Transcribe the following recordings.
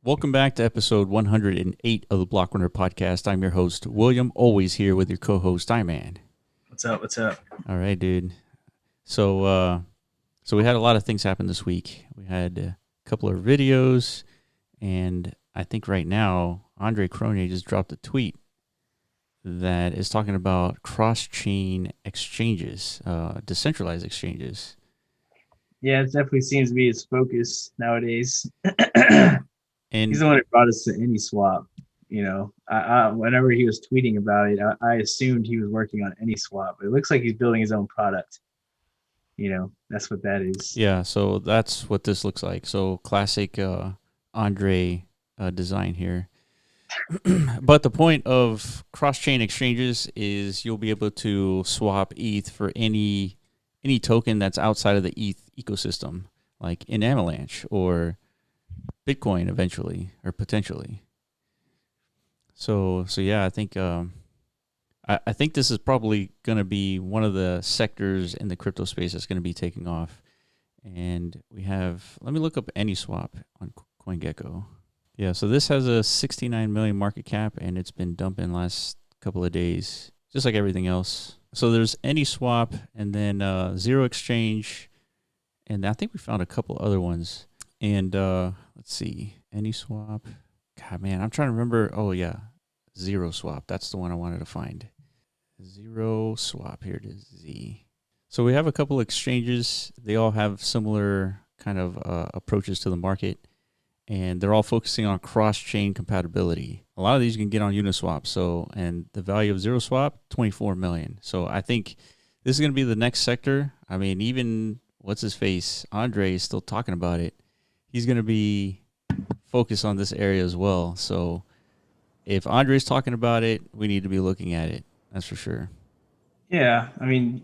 Welcome back to episode 108 of the Block Runner podcast. I'm your host, William, always here with your co-host, Iman. What's up? What's up? All right, dude. So we had a lot of things happen this week. We had a couple of videos, and I think right now, Andre Cronje just dropped a tweet that is talking about cross-chain exchanges, decentralized exchanges. Yeah, it definitely seems to be his focus nowadays. And He's the one that brought us to AnySwap. You know, whenever he was tweeting about it, I assumed he was working on AnySwap. But it looks like he's building his own product. You know, that's what that is. yeah, so that's what this looks like. So classic Andre design here. But the point of cross-chain exchanges is you'll be able to swap ETH for any token that's outside of the ETH ecosystem, like in Avalanche or Bitcoin eventually or potentially. So yeah, I think I think this is probably going to be one of the sectors in the crypto space that's going to be taking off. And we have, let me look up AnySwap on CoinGecko. Yeah, so this has a 69 million market cap, and it's been dumping last couple of days, just like everything else. So there's AnySwap, and then Zero Exchange, and I think we found a couple other ones. And let's see, AnySwap. God, man, I'm trying to remember. Oh, yeah, Zero Swap. That's the one I wanted to find. Zero Swap. Here it is, Z. So we have a couple exchanges. They all have similar kind of approaches to the market, and they're all focusing on cross-chain compatibility. A lot of these you can get on Uniswap. So, and the value of Zero Swap, 24 million. So I think this is going to be the next sector. I mean, even what's his face, Andre is still talking about it. He's going to be focused on this area as well. So if Andre's talking about it, we need to be looking at it. That's for sure. Yeah, I mean,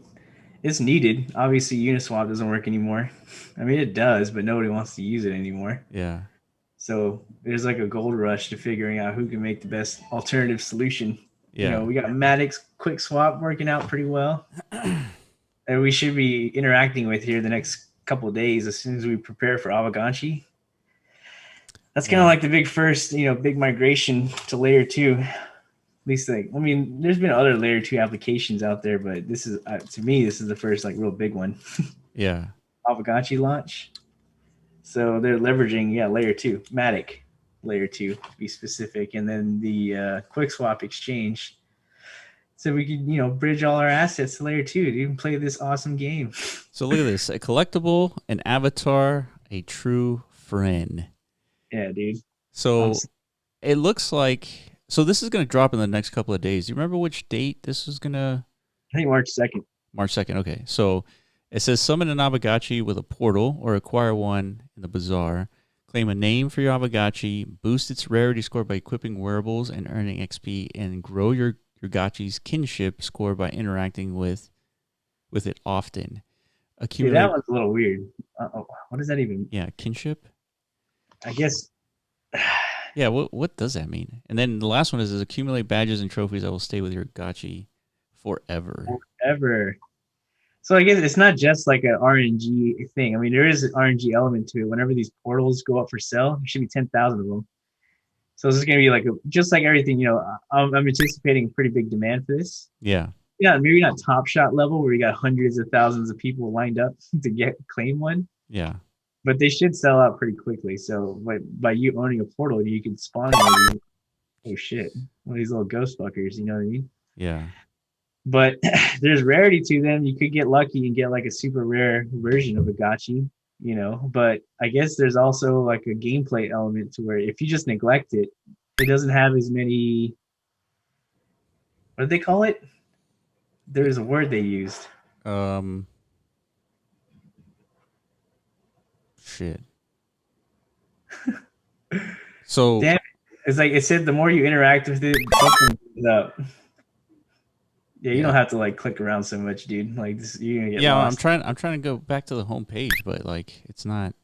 it's needed. Obviously, Uniswap doesn't work anymore. I mean, it does, but nobody wants to use it anymore. Yeah. So there's like a gold rush to figuring out who can make the best alternative solution. You know, Yeah. we got Maddox Quick Swap working out pretty well. And we should be interacting with here the next couple of days as soon as we prepare for Avaganchi. That's kind of like the big first, big migration to layer 2. At least, like, I mean, there's been other layer 2 applications out there, but this is, to me, this is the first like real big one. Yeah. Avaganchi launch. So they're leveraging, layer 2, Matic layer 2 to be specific, and then the Quick Swap exchange. So we could, bridge all our assets to layer 2 to even play this awesome game. So look at this: a collectible, an avatar, a true friend. Yeah, dude. So it looks like, so this is going to drop in the next couple of days. Do you remember which date this is going to? I think March 2nd. March 2nd. Okay. So it says summon an Aavegotchi with a portal or acquire one in the bazaar. Claim a name for your Aavegotchi, boost its rarity score by equipping wearables and earning XP, and grow your Gotchi's kinship score by interacting with it often. Dude, that one's a little weird. What does that even mean? Yeah, kinship? I guess. Yeah, what does that mean? And then the last one is accumulate badges and trophies that will stay with your Gotchi forever. Forever. So I guess it's not just like an RNG thing. I mean, there is an RNG element to it. Whenever these portals go up for sale, there should be 10,000 of them. So this is going to be like just like everything. I'm anticipating pretty big demand for this. Yeah. Yeah, maybe not Top Shot level where you got hundreds of thousands of people lined up to claim one. Yeah. But they should sell out pretty quickly. So by you owning a portal, you can spawn one. Oh shit, one of these little ghost fuckers. You know what I mean? Yeah. But there's rarity to them. You could get lucky and get like a super rare version of a Gotchi, But I guess there's also like a gameplay element to where if you just neglect it, it doesn't have as many. What do they call it? There's a word they used. Shit. So damn it. It's like it said the more you interact with it, something goes up. Yeah, you don't have to like click around so much, dude. Like this, you're gonna get lost. I'm trying to go back to the home page, but like it's not.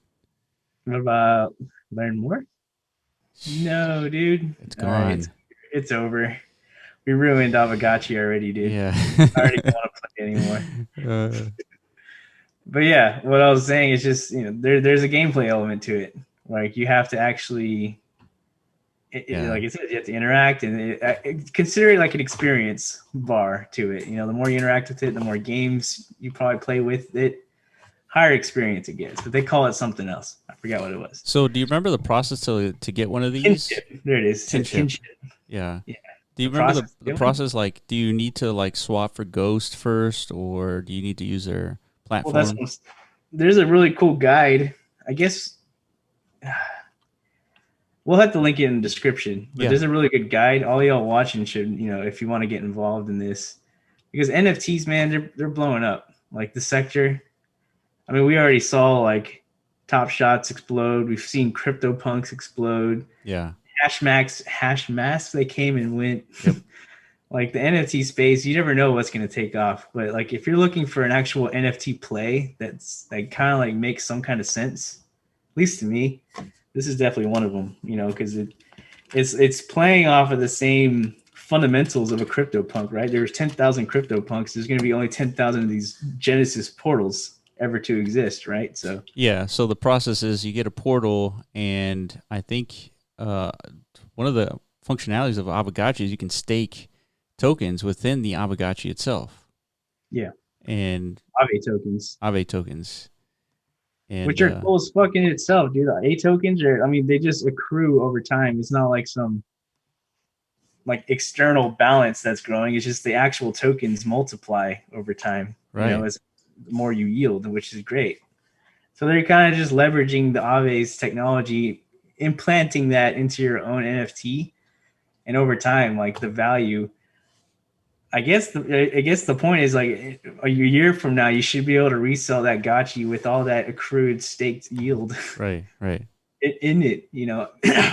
What about learn more? No, dude. It's gone. It's over. We ruined Aavegotchi already, dude. Yeah. I already don't want to play anymore. But yeah, what I was saying is just there's a gameplay element to it. Like you have to actually Yeah. like I said, you have to interact, and consider it like an experience bar to it. The more you interact with it, the more games you probably play with it, higher experience it gets. But they call it something else. I forgot what it was. So do you remember the process to get one of these? Kinship. There it is. Kinship. Kinship. Yeah. Yeah. Do you The remember process. the process? Like, do you need to like swap for Ghost first, or do you need to use their Well, platform? there's a really cool guide. I guess we'll have to link it in the description. But Yeah. there's a really good guide. All y'all watching should, if you want to get involved in this, because NFTs, man, they're blowing up. Like the sector. I mean, we already saw like Top Shots explode. We've seen CryptoPunks explode. Yeah. Hash masks, they came and went. Yep. Like the NFT space, you never know what's going to take off. But like if you're looking for an actual NFT play that's like kind of like makes some kind of sense, at least to me, this is definitely one of them. Because it's playing off of the same fundamentals of a CryptoPunk, right? There's 10,000 CryptoPunks. There's going to be only 10,000 of these Genesis portals ever to exist, right? So Yeah. So the process is you get a portal, and I think one of the functionalities of Aavegotchi is you can stake tokens within the Aavegotchi itself. yeah, And Aave tokens. Aave tokens. And Which are cool as fuck in itself, dude. The A tokens are, I mean, they just accrue over time. It's not like some like external balance that's growing. It's just the actual tokens multiply over time, right. as the more you yield, which is great. So they're kind of just leveraging the Aave's technology, implanting that into your own NFT, and over time, like the value. I guess the point is like a year from now, you should be able to resell that gotchi with all that accrued staked yield Right. Right. in it,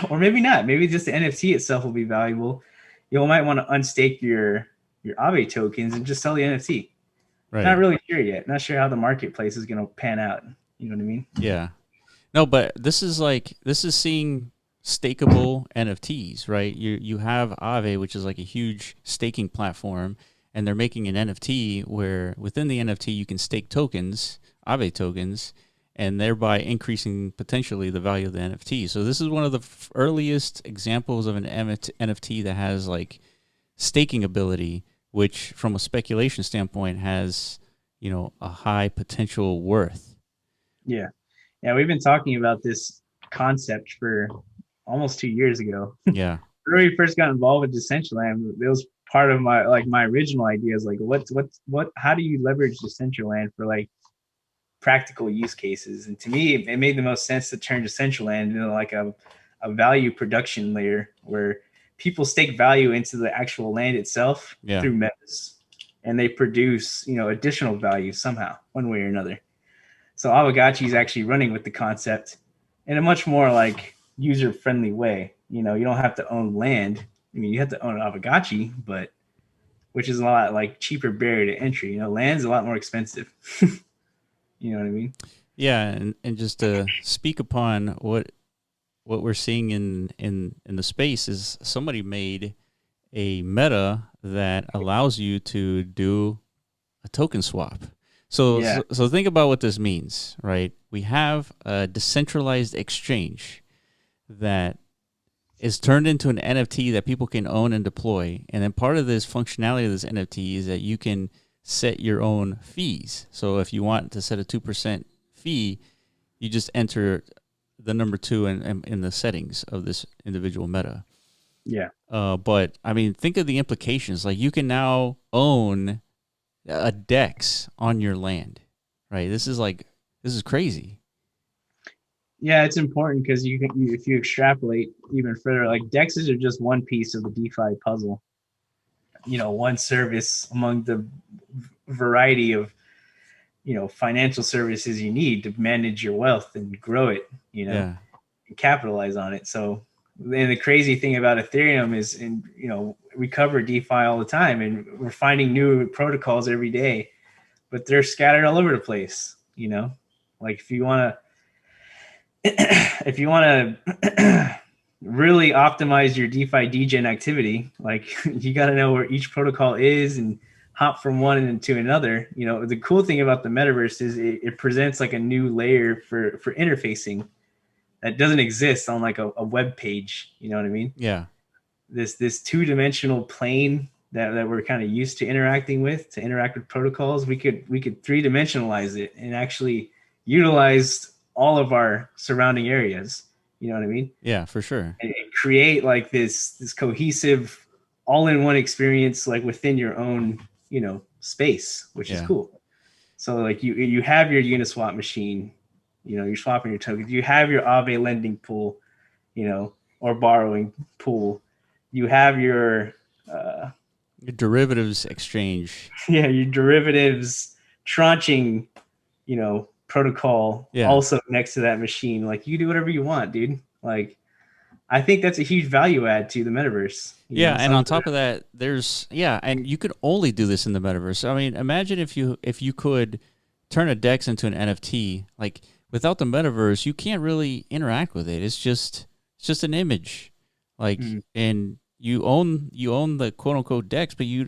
or maybe not. Maybe just the NFT itself will be valuable. You might want to unstake your Aave tokens and just sell the NFT. Right. Not really sure yet. Not sure how the marketplace is going to pan out. You know what I mean? Yeah. No, but this is seeing stakeable NFTs, right? You have Aave, which is like a huge staking platform, and they're making an NFT where within the NFT you can stake tokens, Aave tokens, and thereby increasing potentially the value of the NFT. So this is one of the earliest examples of an NFT that has like staking ability, which from a speculation standpoint has, a high potential worth. Yeah. Yeah. We've been talking about this concept for almost 2 years ago. Yeah. When we first got involved with Decentraland, it was part of my original ideas. Like how do you leverage Decentraland for like practical use cases? And to me, it made the most sense to turn Decentraland into like a value production layer where people stake value into the actual land itself through metas, and they produce, additional value somehow, one way or another. So Aavegotchi is actually running with the concept in a much more like user-friendly way. You don't have to own land. I mean, you have to own Aavegotchi, but which is a lot like cheaper barrier to entry. Land's a lot more expensive. You know what I mean? Yeah, and just to speak upon what we're seeing in the space is somebody made a meta that allows you to do a token swap. So think about what this means, right? We have a decentralized exchange that is turned into an NFT that people can own and deploy. And then part of this functionality of this NFT is that you can set your own fees. So if you want to set a 2% fee, you just enter the number 2 in the settings of this individual meta. Yeah. But I mean, think of the implications. Like you can now own a DEX on your land, right? This is crazy. Yeah, it's important because if you extrapolate even further, like DEXs are just one piece of the DeFi puzzle. One service among the variety of financial services you need to manage your wealth and grow it, and capitalize on it. So, and the crazy thing about Ethereum is, we cover DeFi all the time, and we're finding new protocols every day, but they're scattered all over the place. Like if you want to really optimize your DeFi degen activity, like you got to know where each protocol is and hop from one into another. The cool thing about the metaverse is it presents like a new layer for interfacing that doesn't exist on like a web page. You know what I mean? Yeah. This two-dimensional plane that we're kind of used to interacting with to interact with protocols, we could three-dimensionalize it and actually utilize all of our surrounding areas. You know what I mean? Yeah, for sure. And create like this cohesive all-in-one experience like within your own, space, which is Yeah. cool. So like you have your Uniswap machine, you're swapping your tokens. You have your Aave lending pool, or borrowing pool. You have your Your derivatives exchange. yeah, your derivatives tranching, protocol Yeah. also next to that machine. Like you do whatever you want, dude. Like I think that's a huge value add to the metaverse. Yeah, and Some on top of that, and you could only do this in the metaverse. I mean, imagine if you could turn a DEX into an NFT. Like without the metaverse, you can't really interact with it. It's just an image. Like mm, and you own the quote unquote DEX, but you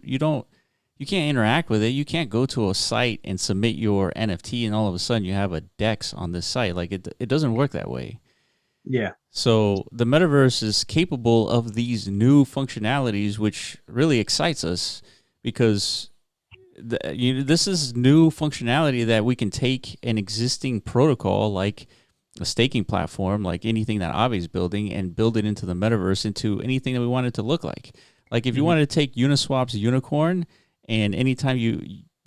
can't interact with it. You can't go to a site and submit your NFT and all of a sudden you have a DEX on this site. Like it doesn't work that way. yeah, So the metaverse is capable of these new functionalities, which really excites us because this is new functionality that we can take an existing protocol like a staking platform, like anything that Aave is building, and build it into the metaverse into anything that we want it to look like. Like if you mhm, wanted to take Uniswap's unicorn, and anytime you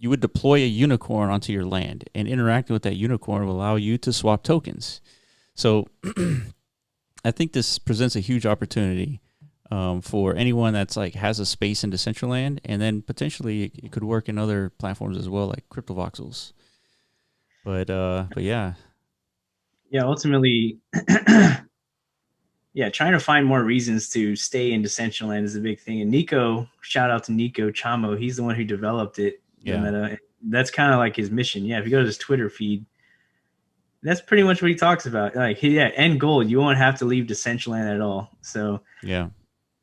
would deploy a unicorn onto your land, and interacting with that unicorn will allow you to swap tokens. So I think this presents a huge opportunity for anyone that's like has a space in Decentraland, and then potentially it could work in other platforms as well, like CryptoVoxels. But yeah, yeah. Ultimately, yeah, trying to find more reasons to stay in Decentraland is a big thing. And Nico, shout out to Nico Chamo, he's the one who developed it, the yeah, meta. That's kind of like his mission. Yeah, if you go to his Twitter feed, that's pretty much what he talks about. Like, yeah, end goal, you won't have to leave Decentraland at all. So yeah,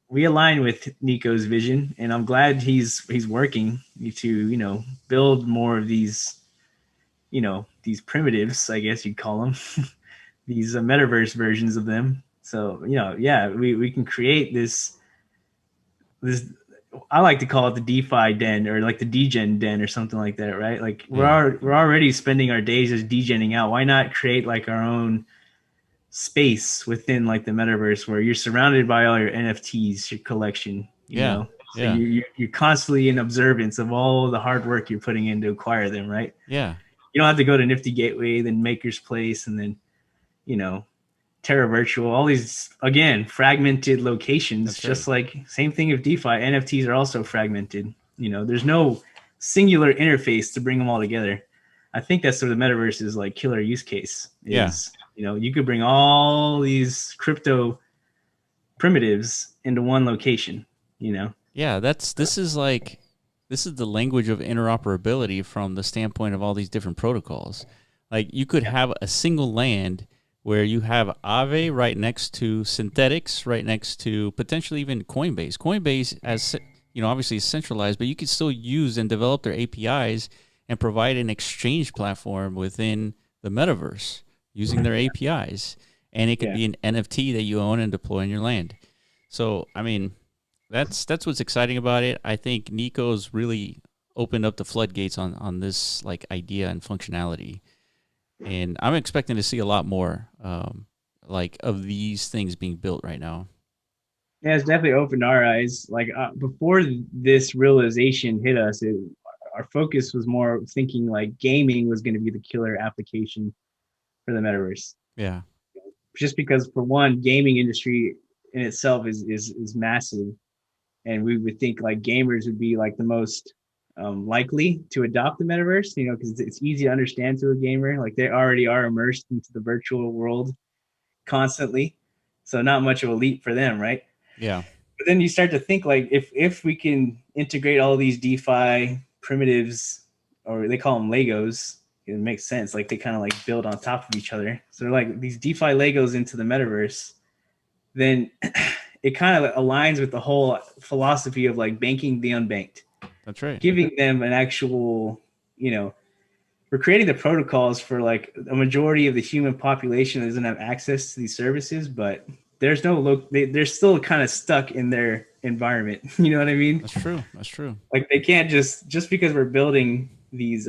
we align with Nico's vision, and I'm glad he's working to build more of these primitives, I guess you'd call them, these metaverse versions of them. So yeah, we can create this. I like to call it the DeFi den or like the degen den or something like that, right? Like yeah, we're already spending our days just degenning out. Why not create like our own space within like the metaverse where you're surrounded by all your NFTs, your collection, yeah, So yeah, you're constantly in observance of all the hard work you're putting in to acquire them, right? yeah. You don't have to go to Nifty Gateway, then Maker's Place, and then you know Terra Virtual, all these again fragmented locations. That's right. Just like same thing with DeFi, NFTs are also fragmented. There's no singular interface to bring them all together. I think that's sort of the metaverse is like killer use case Yeah, is you could bring all these crypto primitives into one location. You know, yeah. This is the language of interoperability from the standpoint of all these different protocols. Like you could yeah, have a single land where you have Aave right next to Synthetics, right next to potentially even Coinbase. Coinbase, obviously is centralized, but you could still use and develop their APIs and provide an exchange platform within the metaverse using their APIs. And it could yeah. be an NFT that you own and deploy in your land. So, I mean, that's what's exciting about it. I think Nico's really opened up the floodgates on this like idea and functionality, and I'm expecting to see a lot more like of these things being built right now. Yeah, it's definitely opened our eyes. Like before this realization hit us, our focus was more thinking like gaming was going to be the killer application for the metaverse. Yeah, Just because, for one, gaming industry in itself is massive, and we would think like gamers would be like the most likely to adopt the metaverse. Because it's easy to understand to a gamer. Like they already are immersed into the virtual world constantly, so not much of a leap for them, right? yeah, But then you start to think like if we can integrate all these DeFi primitives, or they call them Legos, it makes sense. Like they kind of like build on top of each other. So they're like these DeFi Legos into the metaverse. Then it kind of aligns with the whole philosophy of like banking the unbanked, that's right. giving them an actual, you know, we're creating the protocols for like a majority of the human population that doesn't have access to these services, but there's no they're still kind of stuck in their environment. You know what I mean? That's true. That's true. Like they can't just because we're building these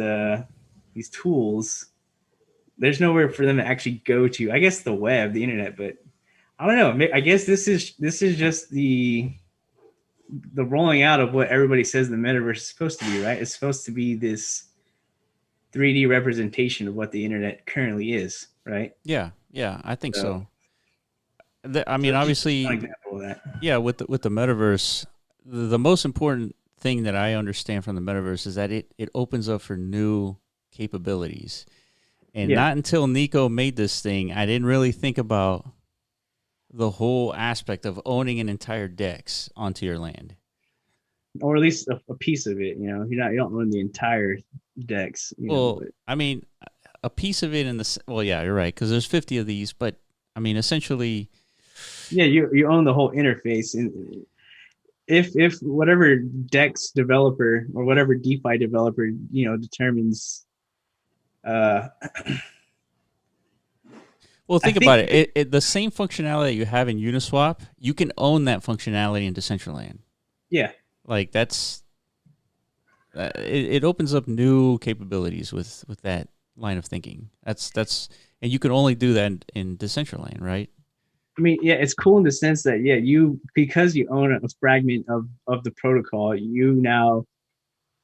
tools, there's nowhere for them to actually go to. I guess the web, the internet, but I don't know. I guess this is just the rolling out of what everybody says the metaverse is supposed to be, right? It's supposed to be this 3D representation of what the internet currently is, right? Yeah. Yeah. I think So, so. I so mean, it's just one obviously, example of that. yeah. With the metaverse, the most important thing that I understand from the metaverse is that it opens up for new capabilities. And Yeah, not until Nico made this thing, I didn't really think about the whole aspect of owning an entire DEX onto your land. or at least a piece of it. You know, you don't own the entire decks. You know, Well, but I mean, a piece of it in the well, yeah, you're right, because there's 50 of these, but I mean, essentially, yeah, you own the whole interface. And if whatever Dex developer or whatever DeFi developer determines, uh, well, I think think about it. The same functionality that you have in Uniswap, you can own that functionality in Decentraland. yeah, Like that's it opens up new capabilities with that line of thinking. And you can only do that in Decentraland, right? I mean, yeah, it's cool in the sense that yeah, you because you own a fragment of the protocol, you now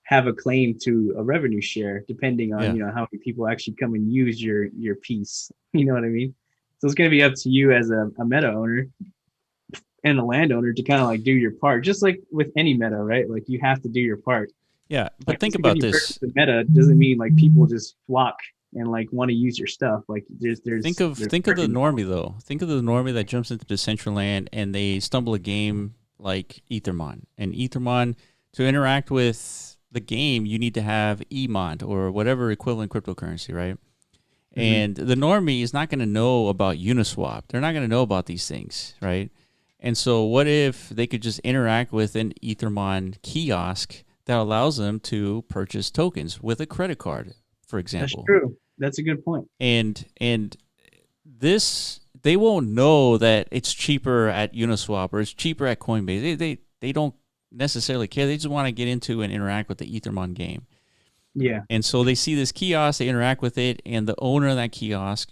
have a claim to a revenue share, depending on Yeah. how many people actually come and use your piece. You know what I mean? So it's going to be up to you as a meta owner and a landowner to kind of like do your part, just like with any meta, right? Like you have to do your part. Yeah, but Like think just because about you purchase this. the meta doesn't mean like people just flock and like want to use your stuff. Like there's Think of the friction involved. normie though. Think of the normie that jumps into Decentraland and they stumble a game like Ethermon. And Ethermon, to interact with the game, you need to have EMONT or whatever equivalent cryptocurrency, right? Mm-hmm. And the normie is not going to know about Uniswap. They're not going to know about these things, right? And so, what if they could just interact with an Ethermon kiosk that allows them to purchase tokens with a credit card, for That's example? true. That's a good point. And this they won't know that it's cheaper at Uniswap or it's cheaper at Coinbase. They don't necessarily care. They just want to get into and interact with the Ethermon game. Yeah. And so they see this kiosk, they interact with it, and the owner of that kiosk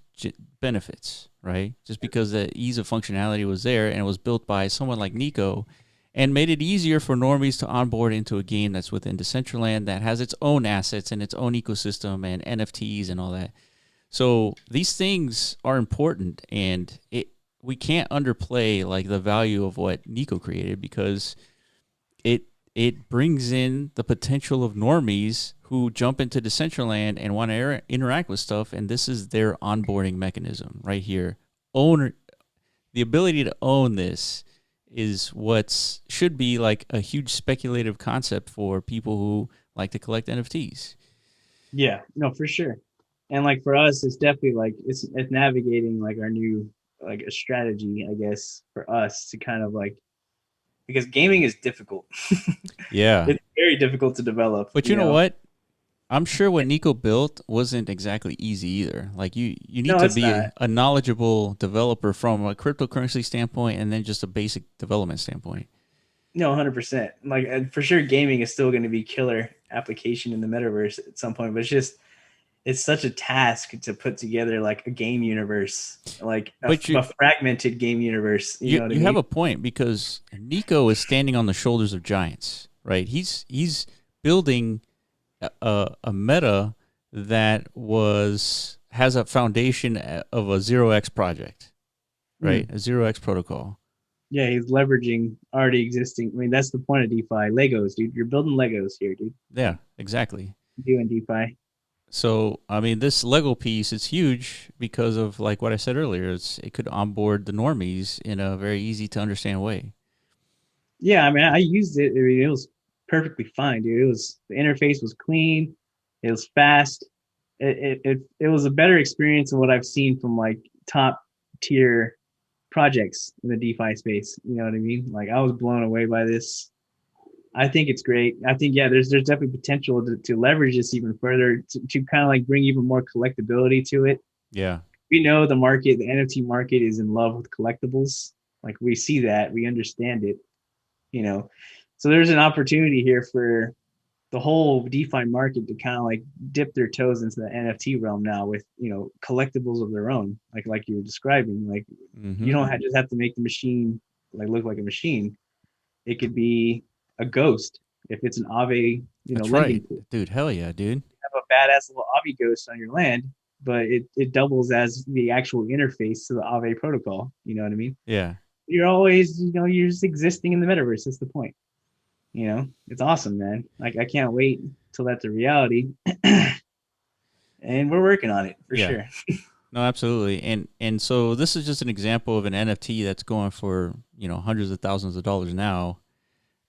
benefits, right? Just because the ease of functionality was there and it was built by someone like Nico and made it easier for normies to onboard into a game that's within Decentraland that has its own assets and its own ecosystem and NFTs and all that. So these things are important, and we can't underplay like the value of what Nico created because it it brings in the potential of normies who jump into Decentraland and want to interact with stuff, and this is their onboarding mechanism right here. Owner, the ability to own this is what should be like a huge speculative concept for people who like to collect NFTs. Yeah. No, for sure. And like for us, it's definitely like it's navigating like our new like a strategy, I guess, for us to kind of like because gaming is difficult. Yeah, It's very difficult to develop, but you know what? I'm sure what Nico built wasn't exactly easy either. Like you need No, to it's be not. a knowledgeable developer from a cryptocurrency standpoint and then just a basic development standpoint. No, 100%. Like for sure gaming is still going to be killer application in the metaverse at some point, but it's such a task to put together like a game universe, like But a fragmented game universe, you know what I you have mean? a point because Nico is standing on the shoulders of giants, right? He's building a meta that was has a foundation of a 0x project, right? Mm. A 0x protocol. Yeah, he's leveraging already existing. I mean, that's the point of DeFi. Legos, dude. You're building Legos here, dude. Yeah, exactly. Doing DeFi. So, I mean, this Lego piece is huge because of like what I said earlier. It could onboard the normies in a very easy to understand way. Yeah, I mean, I used it. I mean, it was perfectly fine, dude. It was the interface was clean. It was fast. It was a better experience than what I've seen from like top tier projects in the DeFi space. You know what I mean? Like I was blown away by this. I think it's great. I think, yeah, there's definitely potential to leverage this even further to kind of like bring even more collectability to it. Yeah. We know the market, the NFT market is in love with collectibles. Like we see that, we understand it, you know. So there's an opportunity here for the whole DeFi market to kind of like dip their toes into the NFT realm now with, collectibles of their own, like you were describing. Like you Mm-hmm. don't just have to make the machine like look like a machine. It could be a ghost if it's an Aave, That's lending right, pool. dude. Hell yeah, dude. Have a badass little Aave ghost on your land, but it doubles as the actual interface to the Aave protocol. You know what I mean? Yeah. You're always, you're just existing in the metaverse. That's the point. It's awesome, man. Like I can't wait till that's a reality. And we're working on it for Yeah. sure. No, absolutely. And so this is just an example of an NFT that's going for, hundreds of thousands of dollars now.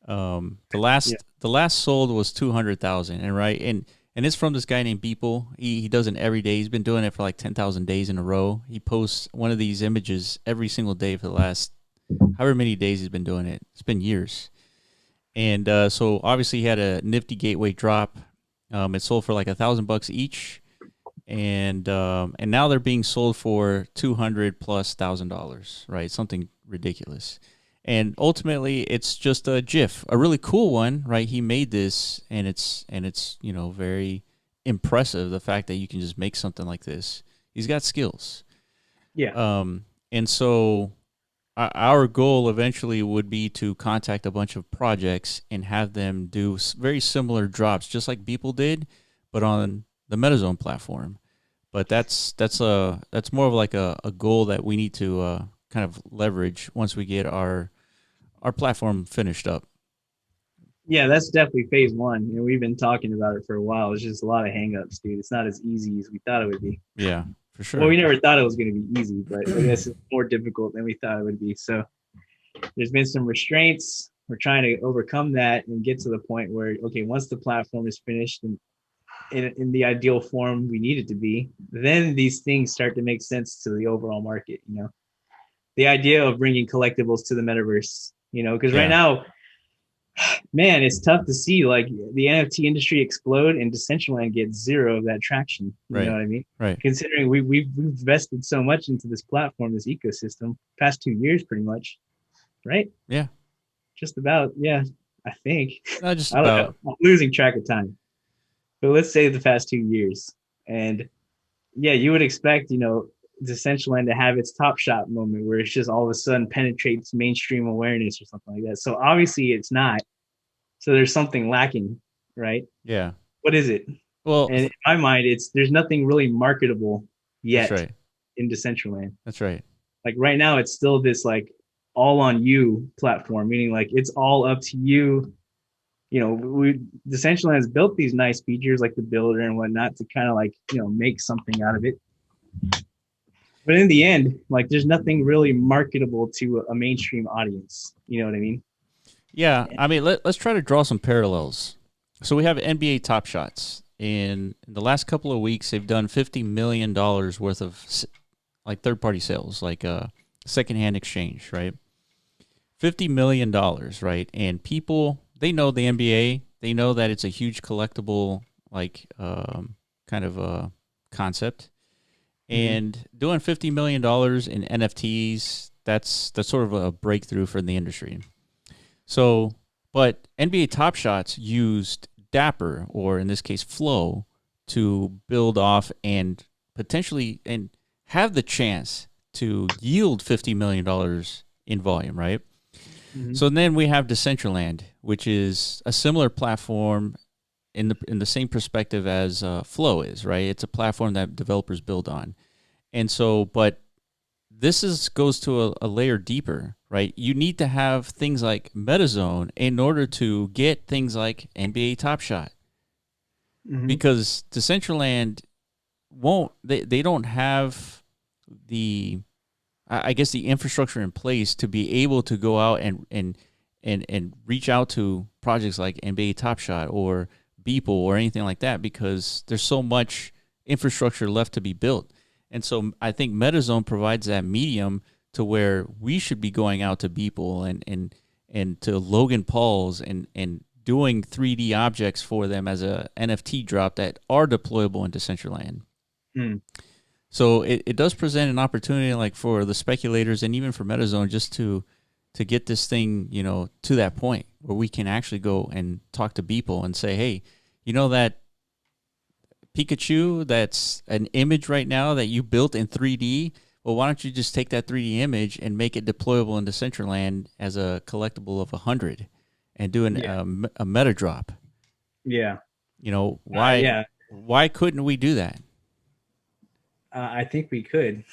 The Yeah. last sold was 200,000, and right, and it's from this guy named Beeple. He does it every day. He's been doing it for like 10,000 days in a row. He posts one of these images every single day for the last however many days he's been doing it. It's been years. And so obviously he had a nifty gateway drop. It sold for like $1,000 each, and now they're being sold for $200,000+, right? Something ridiculous. And ultimately, it's just a GIF, a really cool one, right? He made this, and it's very impressive. The fact that you can just make something like this, he's got skills. Yeah. And so our goal eventually would be to contact a bunch of projects and have them do very similar drops, just like Beeple did, but on the MetaZone platform. But that's more of like a goal that we need to kind of leverage once we get our platform finished up. Yeah, that's definitely phase one. We've been talking about it for a while. It's just a lot of hangups, dude. It's not as easy as we thought it would be. Yeah, for Well, sure. we never thought it was going to be easy, but I guess it's more difficult than we thought it would be. So there's been some restraints. We're trying to overcome that and get to the point where, okay, once the platform is finished and in the ideal form we need it to be, then these things start to make sense to the overall market. The idea of bringing collectibles to the metaverse, because right Yeah, now, man, it's tough to see like the NFT industry explode and Decentraland gets zero of that traction. You know right, what I mean? right. Considering we've invested so much into this platform, this ecosystem, past 2 years, pretty much, right? Yeah, Just about, yeah. I think not just I don't know. about. I'm losing track of time, but let's say the past 2 years, and yeah, you would expect, Decentraland to have its Top Shot moment where it's just all of a sudden penetrates mainstream awareness or something like that. So obviously it's not. So there's something lacking, right? Yeah. What is it? Well, And in my mind, there's nothing really marketable that's yet right. in Decentraland. That's right. Like right now, it's still this like all on you platform, meaning like it's all up to you. Decentraland has built these nice features like the builder and whatnot to kind of like make something out of it. But in the end, like there's nothing really marketable to a mainstream audience. You know what I mean? Yeah, I mean, let's try to draw some parallels. So we have NBA Top Shots. In the last couple of weeks, they've done $50 million worth of like third-party sales, like secondhand exchange, right? $50 million, right? And people, they know the NBA. They know that it's a huge collectible, like kind of a concept. And doing $50 million in NFTs, that's sort of a breakthrough for the industry. So, but NBA Top Shots used Dapper, or in this case Flow, to build off and potentially and have the chance to yield $50 million in volume, right? Mm-hmm. So then we have Decentraland, which is a similar platform in the same perspective as Flow is, right? It's a platform that developers build on, and so but this goes to a layer deeper, right? You need to have things like MetaZone in order to get things like NBA Top Shot, Mm-hmm. because Decentraland won't. They don't have the, I guess, the infrastructure in place to be able to go out and reach out to projects like NBA Top Shot or Beeple or anything like that, because there's so much infrastructure left to be built. And so I think MetaZone provides that medium to where we should be going out to Beeple and to Logan Paul's and doing 3D objects for them as a NFT drop that are deployable in Decentraland. Hmm. So it does present an opportunity, like for the speculators and even for MetaZone, just to get this thing, you know, to that point where we can actually go and talk to Beeple and say, hey, you know that Pikachu that's an image right now that you built in 3D? Well, why don't you just take that 3D image and make it deployable in Decentraland as a collectible of 100 and do a meta drop? Yeah. You know, Yeah. why couldn't we do that? I think we could.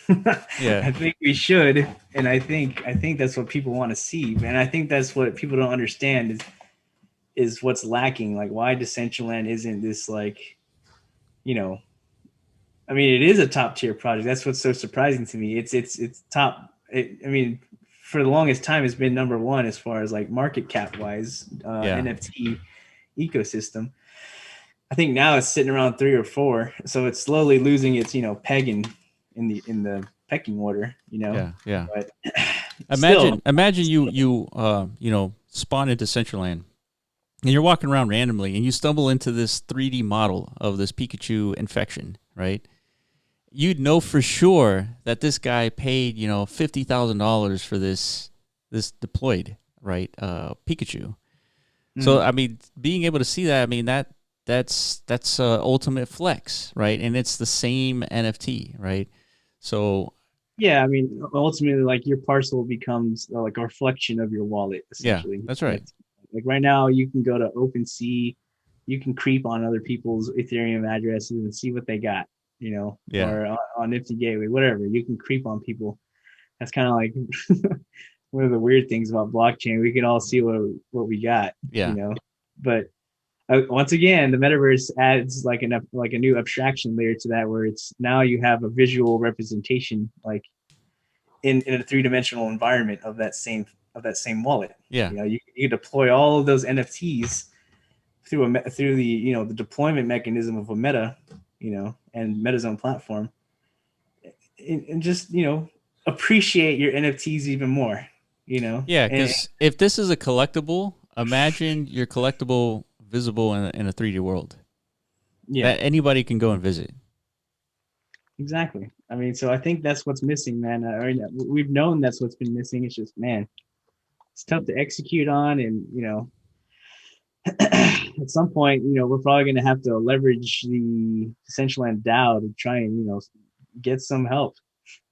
Yeah. I think we should, and I think that's what people want to see, and I think that's what people don't understand is what's lacking. Like, why Decentraland isn't this, like, you know, I mean, it is a top tier project. That's what's so surprising to me. It's top. I mean, for the longest time, it's been number one as far as like market cap wise, NFT ecosystem. I think now it's sitting around 3 or 4, so it's slowly losing its, you know, peg in the pecking order, you know. Yeah. But imagine you you know, spawn into Decentraland and you're walking around randomly and you stumble into this 3D model of this Pikachu infection, right? You'd know for sure that this guy paid, you know, $50,000 for this deployed, right, Pikachu. So I mean, being able to see that, I mean, that's ultimate flex, right? And it's the same NFT, right? So yeah, I mean, ultimately, like, your parcel becomes like a reflection of your wallet, essentially. Yeah, that's right. Like right now, you can go to OpenSea, you can creep on other people's Ethereum addresses and see what they got, you know, or on Nifty Gateway, whatever. You can creep on people. That's kind of like one of the weird things about blockchain. We can all see what we got, you know. But once again, the metaverse adds like a new abstraction layer to that, where it's now you have a visual representation, like in a 3-dimensional environment of that same wallet. Yeah, you know, you deploy all of those NFTs through the, you know, the deployment mechanism of a Meta, you know, and MetaZone platform, and just, you know, appreciate your NFTs even more, you know. Yeah, because if this is a collectible, imagine your collectible visible in a 3D world. Yeah, that anybody can go and visit. Exactly. I mean, so I think that's what's missing, man. I mean, we've known that's what's been missing. It's just, man, it's tough to execute on, and, you know, at some point, you know, we're probably going to have to leverage the Decentraland DAO to try and, you know, get some help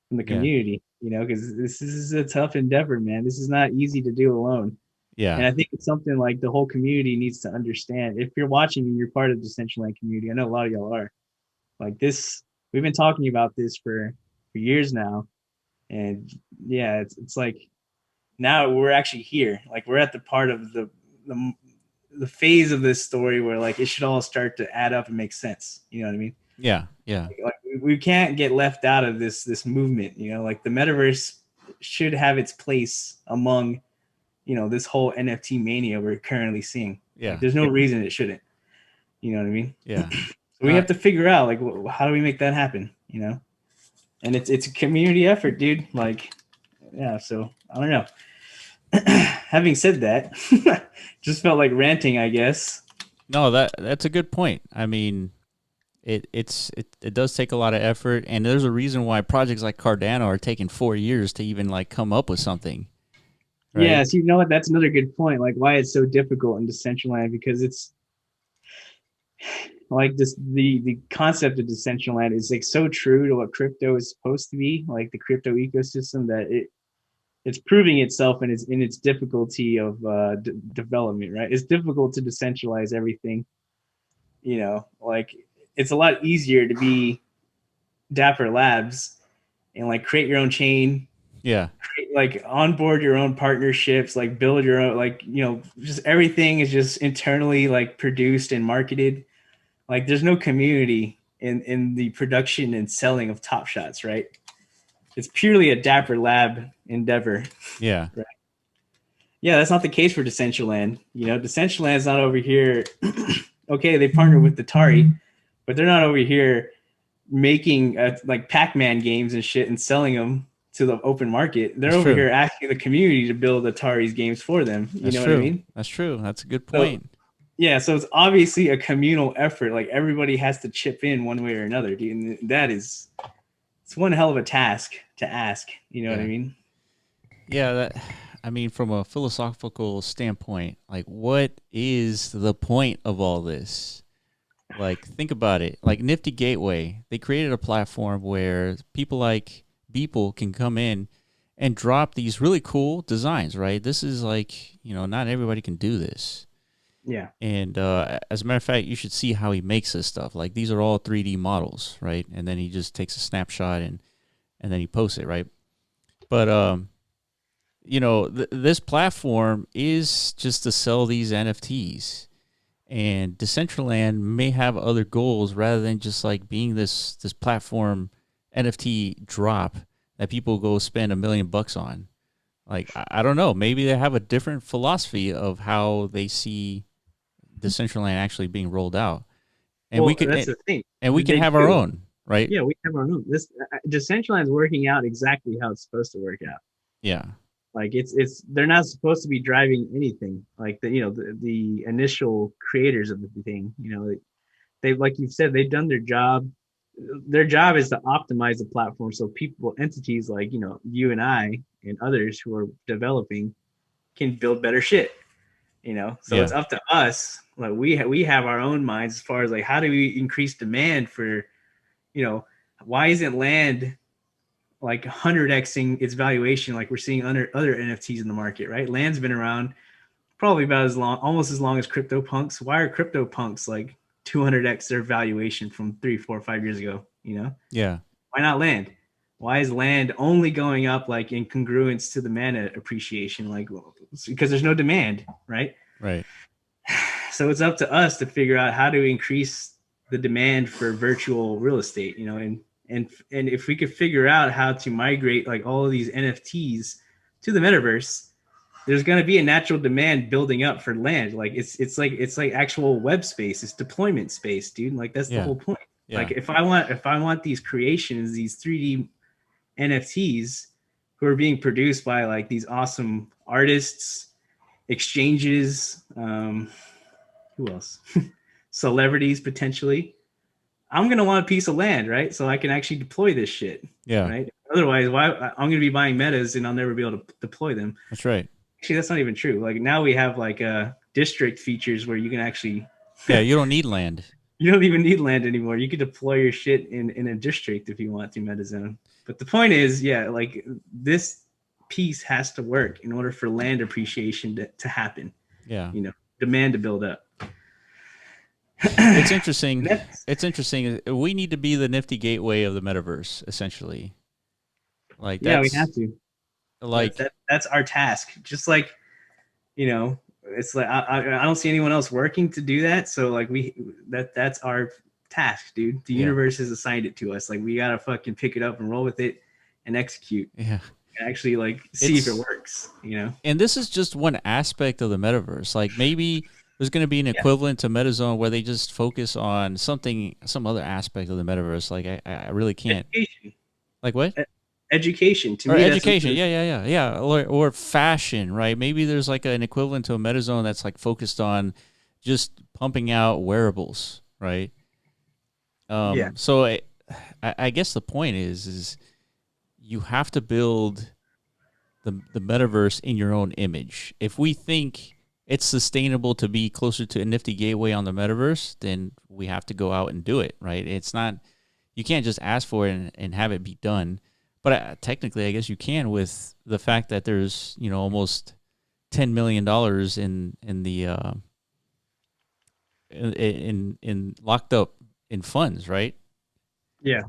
from the community, you know, because this is a tough endeavor, man. This is not easy to do alone. Yeah. And I think it's something like the whole community needs to understand. If you're watching and you're part of the Decentraland community, I know a lot of y'all are, like, this, we've been talking about this for years now. And yeah, it's like now we're actually here. Like, we're at the part of the phase of this story where, like, it should all start to add up and make sense. You know what I mean? Yeah. Like, we can't get left out of this movement. You know, like, the metaverse should have its place among, you know, this whole NFT mania we're currently seeing. Yeah. Like, there's no reason it shouldn't. You know what I mean? Yeah. So we have to figure out, like, how do we make that happen? You know, and it's a community effort, dude. Like, yeah. So I don't know. Having said that, just felt like ranting, I guess. No, that's a good point. I mean, it does take a lot of effort, and there's a reason why projects like Cardano are taking 4 years to even, like, come up with something. Right? Yeah, so you know what? That's another good point. Like, why it's so difficult in Decentraland, because it's like this, the concept of Decentraland is, like, so true to what crypto is supposed to be, like the crypto ecosystem, that it's proving itself in its difficulty of development, right? It's difficult to decentralize everything. You know, like, it's a lot easier to be Dapper Labs and, like, create your own chain. Yeah. Like, onboard your own partnerships, like, build your own, like, you know, just everything is just internally, like, produced and marketed. Like, there's no community in the production and selling of Top Shots, right? It's purely a Dapper Lab endeavor. Yeah. Right. Yeah, that's not the case for Decentraland. You know, Decentraland's not over here. Okay, they partner with Atari, but they're not over here making like Pac-Man games and shit and selling them to the open market. They're over here asking the community to build Atari's games for them. You know what I mean? That's true. That's a good point. Yeah, so it's obviously a communal effort. Like everybody has to chip in one way or another, dude. And that is, it's one hell of a task to ask. You know what I Yeah. mean? Yeah, that I mean from a philosophical standpoint, like what is the point of all this? Like think about it. Like Nifty Gateway, they created a platform where people like Beeple can come in and drop these really cool designs, right? This is like, not everybody can do this. Yeah. And as a matter of fact, you should see how he makes this stuff. Like these are all 3D models, right? And then he just takes a snapshot and then he posts it, right? But this platform is just to sell these NFTs, and Decentraland may have other goals rather than just like being this platform NFT drop that people go spend $1 million on. Like I don't know, maybe they have a different philosophy of how they see Decentraland actually being rolled out, and we Well, could that's the thing. and we can They have our do. own, right? Yeah, we have our own. This Decentraland is working out exactly how it's supposed to work out. Yeah, Like it's they're not supposed to be driving anything. Like the initial creators of the thing. They like you've said, they've done their job. Their job is to optimize the platform so people, entities like you and I and others who are developing can build better shit. So yeah, it's up to us. Like we have our own minds as far as like how do we increase demand for you know why isn't land like 100xing its valuation like we're seeing under other NFTs in the market, right? Land's been around probably about as long, almost as long as CryptoPunks. Why are CryptoPunks like 200x their valuation from 3, 4, 5 years ago? yeah, Why not land? Why is land only going up like in congruence to the mana appreciation? Like, because there's no demand, right? right. So it's up to us to figure out how to increase the demand for virtual real estate, and if we could figure out how to migrate like all of these NFTs to the metaverse, there's going to be a natural demand building up for land. Like it's like actual web space, it's deployment space, dude. Like that's the Yeah, whole point. yeah, Like if I want these creations, these 3D NFTs who are being produced by like these awesome artists, exchanges, who else? Celebrities potentially. I'm gonna want a piece of land, right? So I can actually deploy this shit, yeah. right? Otherwise, why I'm gonna be buying metas and I'll never be able to deploy them. That's right. Actually, that's not even true. Like now we have like district features where you can actually Yeah, you don't need land. you don't even need land anymore. You can deploy your shit in a district if you want to MetaZone. But the point is, yeah, like this piece has to work in order for land appreciation to happen. Yeah. Demand to build up. It's interesting. That's, It's interesting. We need to be the Nifty Gateway of the metaverse, essentially. Like yeah, we have that's to. That's like that. That's our task. Just like it's like I don't see anyone else working to do that. So like that's our task, dude. The yeah, universe has assigned it to us. Like we gotta fucking pick it up and roll with it and execute yeah. and actually like see if it It's works. and this is just one aspect of the metaverse. Like maybe there's going to be an Yeah. equivalent to MetaZone where they just focus on some other aspect of the metaverse. Like I really can't. Education. Like what? Education. To Or me, that's education, yeah, or fashion, right? Maybe there's like an equivalent to a MetaZone that's like focused on just pumping out wearables, right? yeah. So I guess the point is you have to build the metaverse in your own image. If we think it's sustainable to be closer to a Nifty Gateway on the metaverse, then we have to go out and do it, right? It's not you can't just ask for it and have it be done. But technically, I guess you can with the fact that there's almost $10 million in the in locked up in funds, right? Yeah.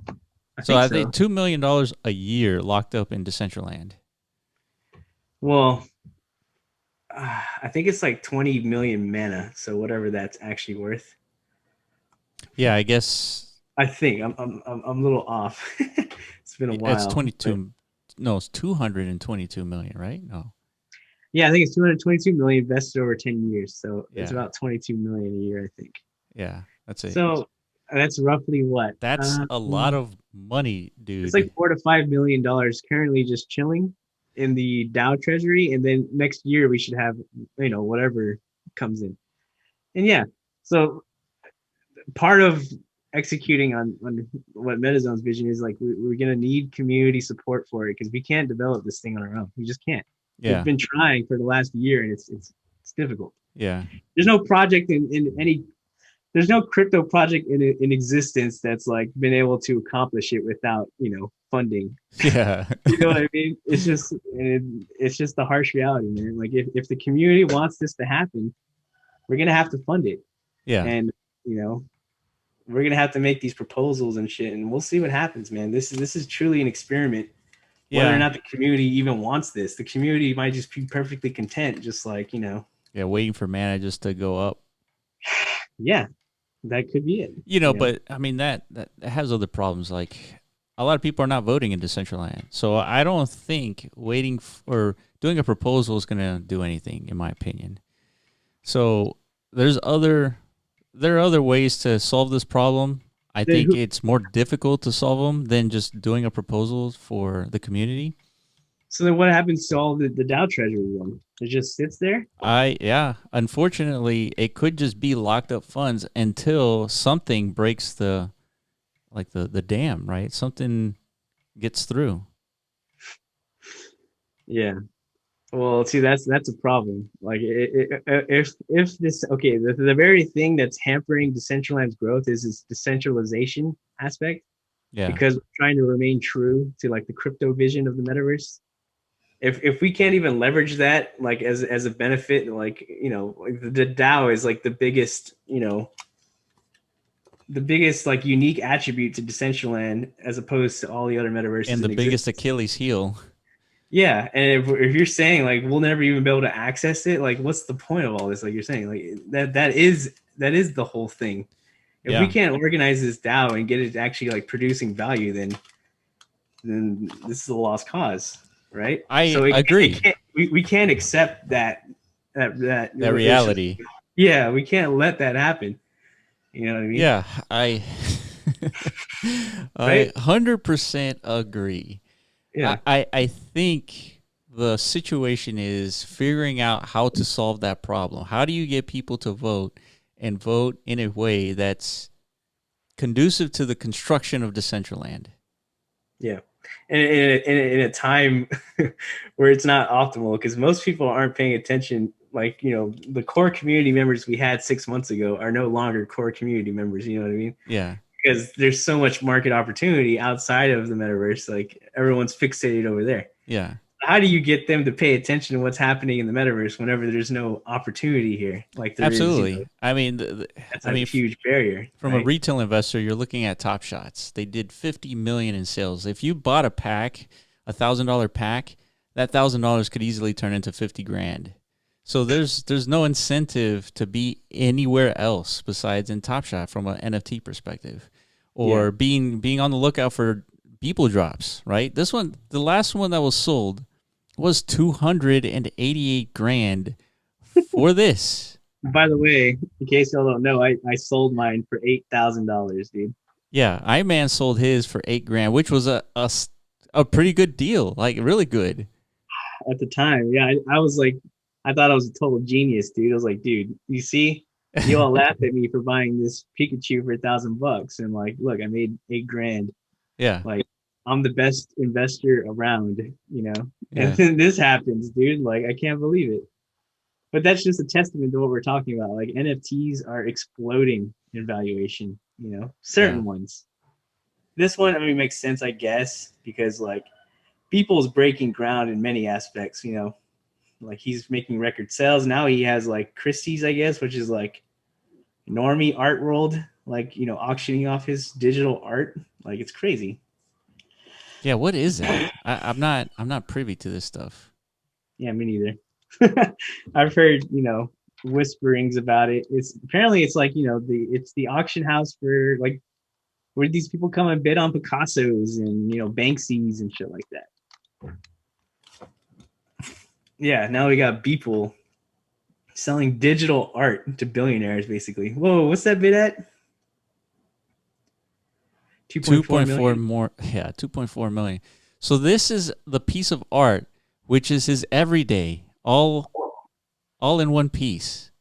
I So think I think so. $2 million a year locked up in Decentraland. Well, I think it's like 20 million mana. So whatever that's actually worth. Yeah, I guess I think I'm a little off. It's been a it's while, but 22. No, it's 222 million, right? No. yeah, I think it's 222 million invested over 10 years. So it's Yeah. about 22 million a year, I think. Yeah. That's it. So that's roughly what? That's a lot of money, It's like dude. $4 to $5 million currently just chilling in the Dow Treasury, and then next year we should have whatever comes in. And yeah, so part of executing on what MetaZone's vision is, like we're gonna need community support for it because we can't develop this thing on our own. We just can't. We've Yeah. been trying for the last year, and it's difficult. Yeah. There's no project in any there's no crypto project in existence that's like been able to accomplish it without funding. Yeah. You know what I mean? It's just the harsh reality, man. Like if the community wants this to happen, we're gonna have to fund it, Yeah. and you know we're gonna have to make these proposals and shit, and we'll see what happens, man. This is truly an experiment. Whether or Yeah. not the community even wants this, the community might just be perfectly content, just like Yeah. Waiting for mana just to go up. yeah, that could be it. But I mean that has other problems. Like a lot of people are not voting in Decentraland, so I don't think waiting or doing a proposal is going to do anything, in my opinion. So there are other ways to solve this problem. I think it's more difficult to solve them than just doing a proposal for the community. So then, what happens to all the DAO treasury then? It just sits there. Unfortunately, it could just be locked up funds until something breaks the dam, right? Something gets through. Yeah. Well, see, that's a problem. Like, if this the very thing that's hampering Decentraland's growth is this decentralization aspect, Yeah. because we're trying to remain true to like the crypto vision of the metaverse. If we can't even leverage that like as a benefit, like the DAO is like the biggest like unique attribute to Decentraland as opposed to all the other metaverses And the biggest Achilles heel. Yeah, and if you're saying like we'll never even be able to access it, like what's the point of all this? Like you're saying, like that is the whole thing. If we can't organize this DAO and get it actually like producing value, then this is a lost cause, right? I agree. We can't accept that reality. Yeah, we can't let that happen. You know what I mean? Yeah, I 100% agree. Yeah. I think the situation is figuring out how to solve that problem. How do you get people to vote and vote in a way that's conducive to the construction of Decentraland? Yeah. And in a time where it's not optimal, because most people aren't paying attention. Like, the core community members we had 6 months ago are no longer core community members. You know what I mean? Yeah. Because there's so much market opportunity outside of the metaverse. Like everyone's fixated over there. Yeah. How do you get them to pay attention to what's happening in the metaverse whenever there's no opportunity here? Like there absolutely. Is, I mean, that's a huge barrier. From a retail investor, you're looking at Top Shots. They did 50 million in sales. If you bought a pack, $1,000 pack, that $1,000 could easily turn into 50 grand. So there's no incentive to be anywhere else besides in Top Shot from an NFT perspective, or being on the lookout for Beeple drops. Right, this one, the last one that was sold, was 288 grand for this. By the way, in case y'all don't know, I sold mine for $8,000, dude. Yeah, Iman sold his for 8 grand, which was a pretty good deal, like really good at the time. Yeah, I was like, I thought I was a total genius, dude. I was like, dude, you see, you all laughed at me for buying this Pikachu for $1,000, and like, look, I made 8 grand. Yeah, like I'm the best investor around, And then this happens, dude. Like I can't believe it. But that's just a testament to what we're talking about. Like NFTs are exploding in valuation. Certain ones. This one, I mean, makes sense, I guess, because like Beeple's breaking ground in many aspects. Like he's making record sales. Now he has like Christie's, I guess, which is like normie art world, like, auctioning off his digital art. Like it's crazy. Yeah, what is that? I'm not privy to this stuff. Yeah, me neither. I've heard, whisperings about it. It's like, it's the auction house for like where these people come and bid on Picassos and Banksy's and shit like that. Yeah, now we got Beeple selling digital art to billionaires, basically. Whoa, what's that bid at? 2.4 more. Yeah, 2.4 million. So this is the piece of art, which is his everyday, all in one piece.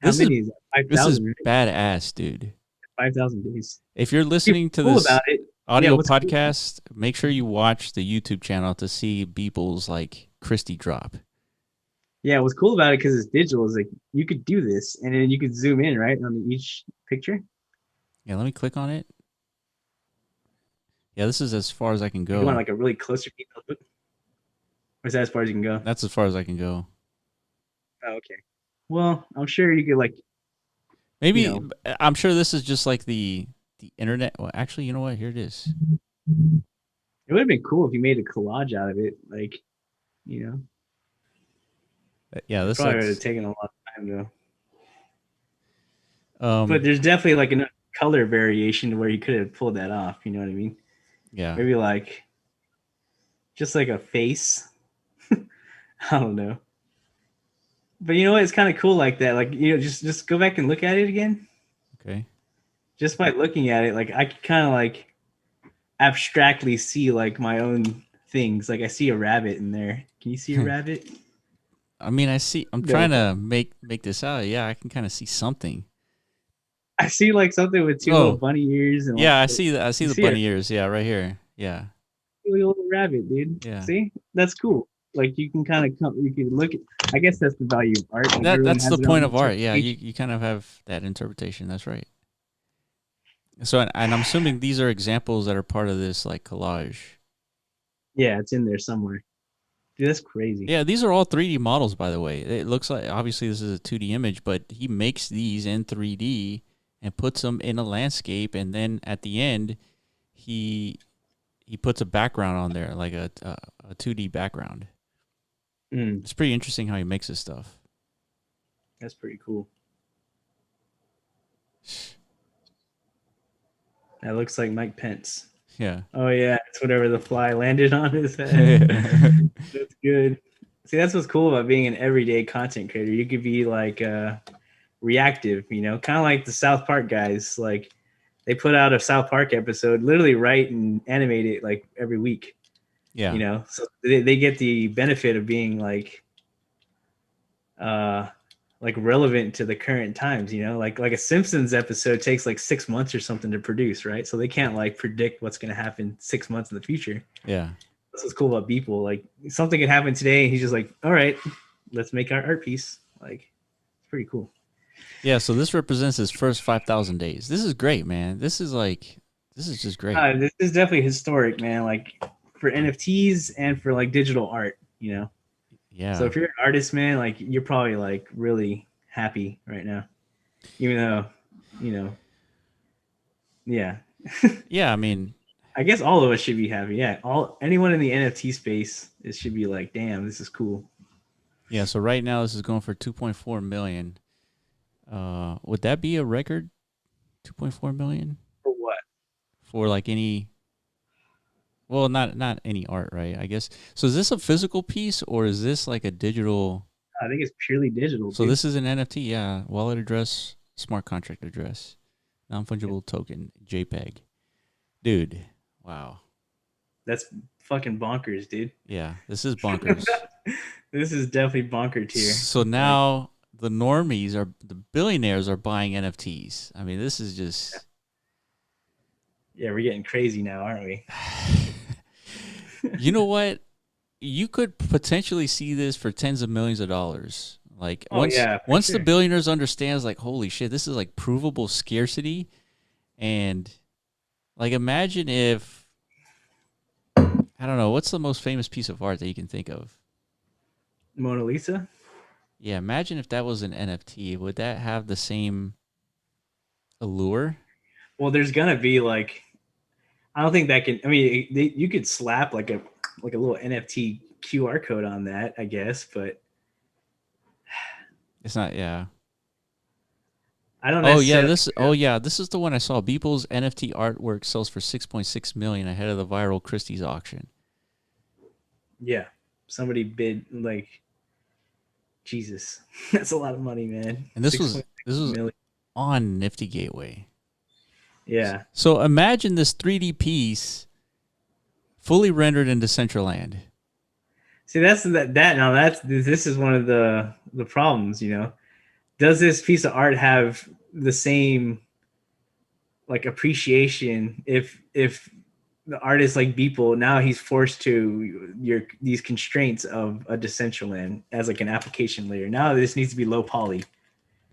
How many is that? This is 5,000, right? badass, dude. 5,000 days. If you're See, what's listening to cool this about it. Yeah, audio what's cool. podcast, make sure you watch the YouTube channel to see Beeple's like Christie drop. Yeah, what's cool about it because it's digital is like you could do this and then you could zoom in right on each picture. Yeah, let me click on it. Yeah, this is as far as I can If you want go. like a really closer detail look, or is that as far as you can go? That's as far as I can go. Oh, okay. Well, I'm sure you could like, you Maybe know, I'm sure this is just like the internet. Well, actually, you know what? Here it is. it would have been cool if you made a collage out of it. Like, you know, Yeah, it this probably would have looks. taken a lot of time though. But Um, there's definitely like enough color variation to where you could have pulled that off. You know what I mean? yeah. Maybe like just like a face. I don't know. But you know what? It's kind of cool like that. Like, you know, just go back and look at it again. Okay. Just by looking at it, like I could kind of like abstractly see like my own things. Like I see a rabbit in there. Can you see a rabbit? I mean, I see. I'm No. trying to make this out. Yeah, I can kind of see something. I see like something with two little Oh, bunny ears and like yeah. I see. I see you the see a bunny ears. Yeah, right here. Yeah, little rabbit, dude. yeah. See? That's cool. Like you can kind of come, you can look at. I guess that's the value of art. Like everyone That's the has their point own of art. Yeah, interpretation. you kind of have that interpretation. That's right. So, and I'm assuming these are examples that are part of this like collage. Yeah, it's in there somewhere. Dude, that's crazy. Yeah, these are all 3D models, by the way. It looks like obviously this is a 2D image, but he makes these in 3D and puts them in a landscape, and then at the end, he he puts a background on there, like a 2D background. Mm, It's pretty interesting how he makes this stuff. that's pretty cool. That looks like Mike Pence. Yeah. Oh yeah, it's whatever the fly landed on his head. That's good. See, that's what's cool about being an everyday content creator. You could be like reactive, you know, kind of like the South Park guys. Like they put out a South Park episode, literally write and animate it like every week. Yeah. You know, so they get the benefit of being uh like relevant to the current times, you know, like a Simpsons episode takes like 6 months or something to produce, right? So they can't like predict what's going to happen 6 months in the future. Yeah. That's what's cool about Beeple. Like something could happen today and he's just like, all right, let's make our art piece. Like it's pretty cool. Yeah. So this represents his first 5,000 days. This is great, man. This is just great. This is definitely historic, man. Like for NFTs and for like digital art, you know. Yeah. So if you're an artist, man, like you're probably like really happy right now, even though, you know, yeah. Yeah. I mean, I guess all of us should be happy. Yeah, all anyone in the NFT space it should be like, damn, this is cool. yeah. So right now this is going for 2.4 million. Would that be a record? 2.4 million For what? for like any. Well, not any art, right? I guess. So is this a physical piece or is this like a digital? I think it's purely digital, So dude. this is an NFT, yeah. Wallet address, smart contract address, non-fungible token, JPEG. Dude, wow. That's fucking bonkers, dude. Yeah, this is bonkers. This is definitely bonker tier. So Like, now the billionaires are buying NFTs. I mean, this is just. yeah, we're getting crazy now, aren't we? You know what? You could potentially see this for tens of millions of dollars. Like Oh yeah, for once the sure. billionaires understands like holy shit, this is like provable scarcity, and like imagine if I don't know what's the most famous piece of art that you can think of. Mona Lisa. Yeah, imagine if that was an NFT. Would that have the same allure? Well, there's gonna be like, I don't think that can. I mean, you could slap like a little NFT QR code on that, I guess, but It's not. Yeah. I don't Oh yeah, necessarily. this. Oh yeah, this is the one I saw. Beeple's NFT artwork sells for 6.6 million ahead of the viral Christie's auction. Yeah, somebody bid like Jesus. That's a lot of money, man. And Six point this six was million. on Nifty Gateway. Yeah. So imagine this 3D piece fully rendered in Decentraland. See, that's that now. That's this is one of the problems. You know, does this piece of art have the same like appreciation if the artist like Beeple, now he's forced to these constraints of a Decentraland as like an application layer. Now this needs to be low poly,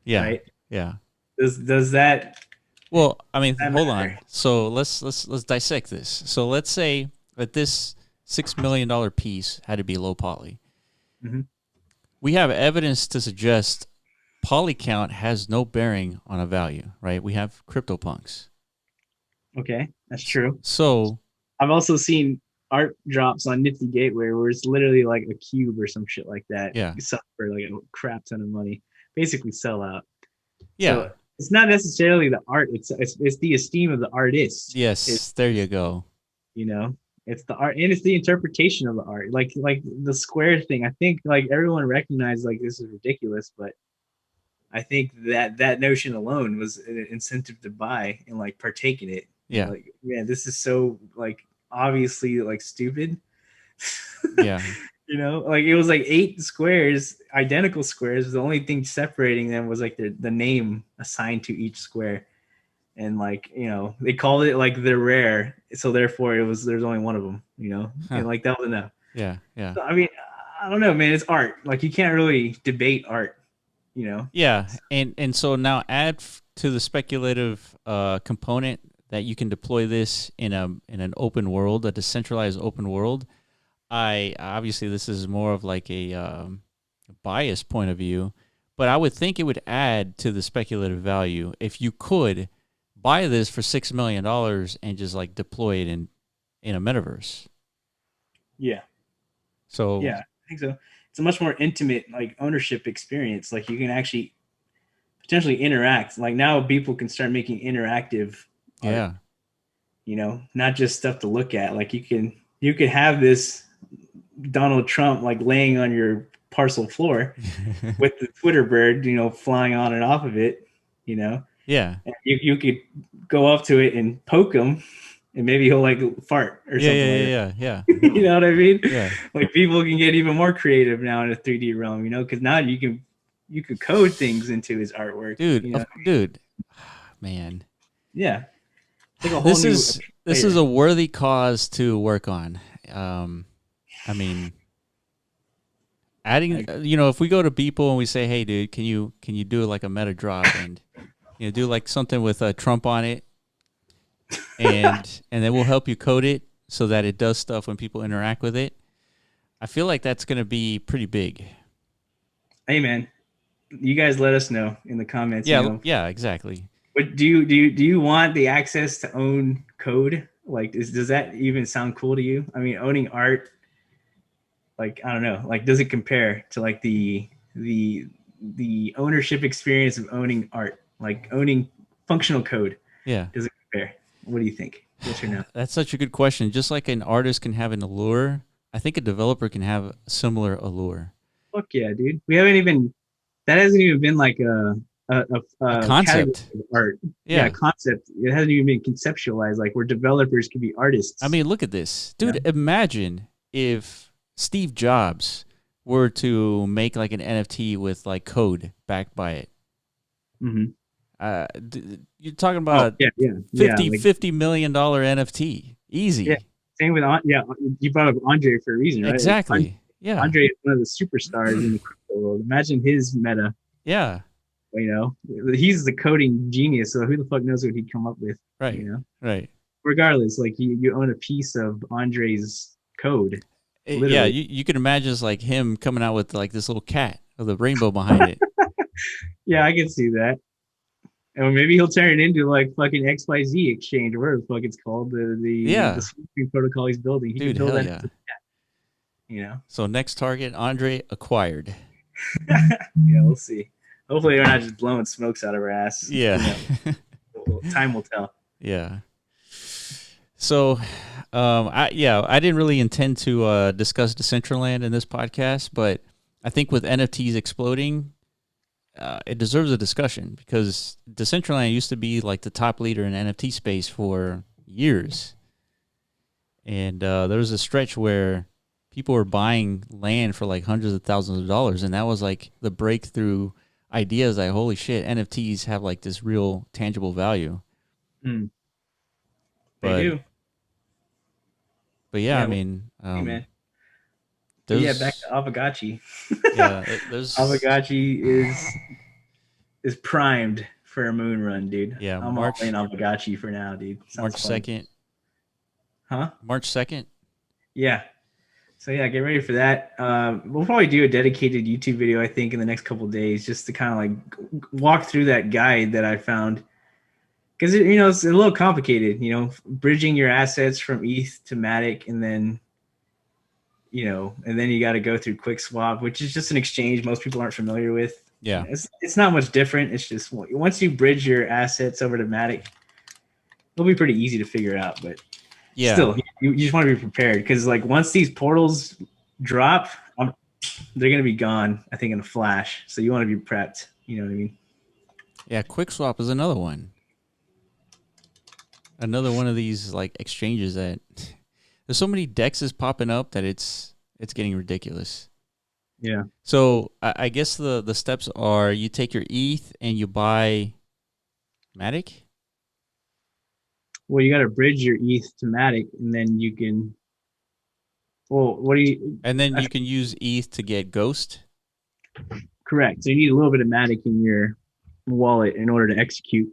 Yeah. right? Yeah. Does that Well, I mean, hold on. matter? So let's dissect this. So let's say that this $6 million piece had to be low poly. Mhm. We have evidence to suggest poly count has no bearing on a value, right? We have CryptoPunks. Okay, that's true. So I've also seen art drops on Nifty Gateway where it's literally like a cube or some shit like that. yeah, You sell for like a crap ton of money, basically sell out. So yeah, it's not necessarily the art; it's the esteem of the artist. It's, yes, there you go. you know, it's the art and it's the interpretation of the art. Like the square thing. I think like everyone recognized like this is ridiculous, but I think that notion alone was an incentive to buy and like partake in it. You know, Yeah, like man, this is so like obviously like stupid. yeah, You know, like it was like 8 squares, identical squares. The only thing separating them was like the name assigned to each square. And like, you know, they called it like they're rare. So therefore there's only one of them, you know, huh. and like that was enough. Yeah, yeah, So, I mean, I don't know, man. It's art. Like you can't really debate art, you know? yeah. And so now to the speculative component that you can deploy this in an open world, a decentralized open world. I obviously this is more of like a biased point of view, but I would think it would add to the speculative value if you could buy this for $6 million and just like deploy it in a metaverse. Yeah. So Yeah. I think so. It's a much more intimate like ownership experience. Like you can actually potentially interact. Like now people can start making interactive art, yeah, you know, not just stuff to look at. Like you could have this Donald Trump like laying on your parcel floor with the Twitter bird, you know, flying on and off of it, you know. yeah, And you could go up to it and poke him, and maybe he'll like fart or yeah, something yeah, like yeah, yeah, that. You know what I mean? yeah, Like people can get even more creative now in a 3D realm, you know, because now you could code things into his artwork, dude, you know. dude, man, Yeah, it's like a whole this new is layer. a worthy cause to work on. I mean, adding, Like, if we go to Beeple and we say, hey, dude, can you do like a meta drop and do like something with Trump on it, and then we'll help you code it so that it does stuff when people interact with it. I feel like that's going to be pretty big. hey man, you guys let us know in the comments, you Yeah, know. yeah, exactly. But do you want the access to own code? Like, does that even sound cool to you? I mean, owning art, like I don't know, like does it compare to like the ownership experience of owning art, like owning functional code? Yeah, Does it compare? What do you think? Yes or no? that's such a good question. Just like an artist can have an allure, I think a developer can have a similar allure. Fuck yeah, dude. We haven't even that hasn't even been like A a category concept. of art. Yeah, Yeah. concept. It hasn't even been conceptualized. Like where developers could be I artists. mean, look at this. You Dude, imagine if Steve Jobs were to make like an NFT with like code backed by it. Mm-hmm. You're talking Oh about yeah, yeah, yeah. fifty Like $50 million NFT. yeah, Easy. same with yeah. You brought up Andre for a reason, right? Like Exactly. Yeah. Andre is one of the superstars in the crypto world. Imagine his meta. Yeah. You know, he's the coding genius. So who the fuck knows what he'd come up with? You Right. know, Right. regardless, like you own a piece of Andre's code, Yeah, literally. you can imagine just like him coming out with like this little cat with a rainbow behind it. Yeah, I can see that. And maybe he'll turn it into like fucking XYZ exchange or whatever the fuck it's called. The Yeah. sweeping protocol he's building. He could Dude, build hell that, yeah. you know. So next target, Andre acquired. Yeah, we'll see. Hopefully, we're not just blowing smokes out of our ass. Yeah. You know, time will tell. Yeah. So, I didn't really intend to discuss Decentraland in this podcast, but I think with NFTs exploding, it deserves a discussion because Decentraland used to be like the top leader in NFT space for years, and there was a stretch where people were buying land for like hundreds of thousands of dollars, and that was like the breakthrough ideas like, holy shit, NFTs have like this real tangible value. Mm, they But do. but yeah, I Yeah, well, mean, hey, man. But yeah, back to there's Avagachi. there's Avagachi is primed for a moon run, dude. yeah, I'm all in Avagachi for now, dude. Sounds March fun. 2nd. Huh? March 2nd. Yeah. So yeah, get ready for that. We'll probably do a dedicated YouTube video, I think, in the next couple of days, just to kind of like walk through that guide that I found, because it's a little complicated. Bridging your assets from ETH to Matic, and then you got to go through QuickSwap, which is just an exchange most people aren't familiar with. Yeah. It's not much different. It's just once you bridge your assets over to Matic, it'll be pretty easy to figure out. But Yeah. still, you just want to be prepared, because like once these portals drop, they're gonna be gone, I think, in a flash. So you want to be prepped. You know what I mean? Yeah, QuickSwap is another one. Another one of these like exchanges that there's so many dexes popping up that it's getting ridiculous. Yeah. So I guess the steps are you take your ETH and you buy Matic. Well, you got to bridge your ETH to Matic, and then you can. Well, what do you? And then you can use ETH to get Ghost. Correct. So you need a little bit of Matic in your wallet in order to execute.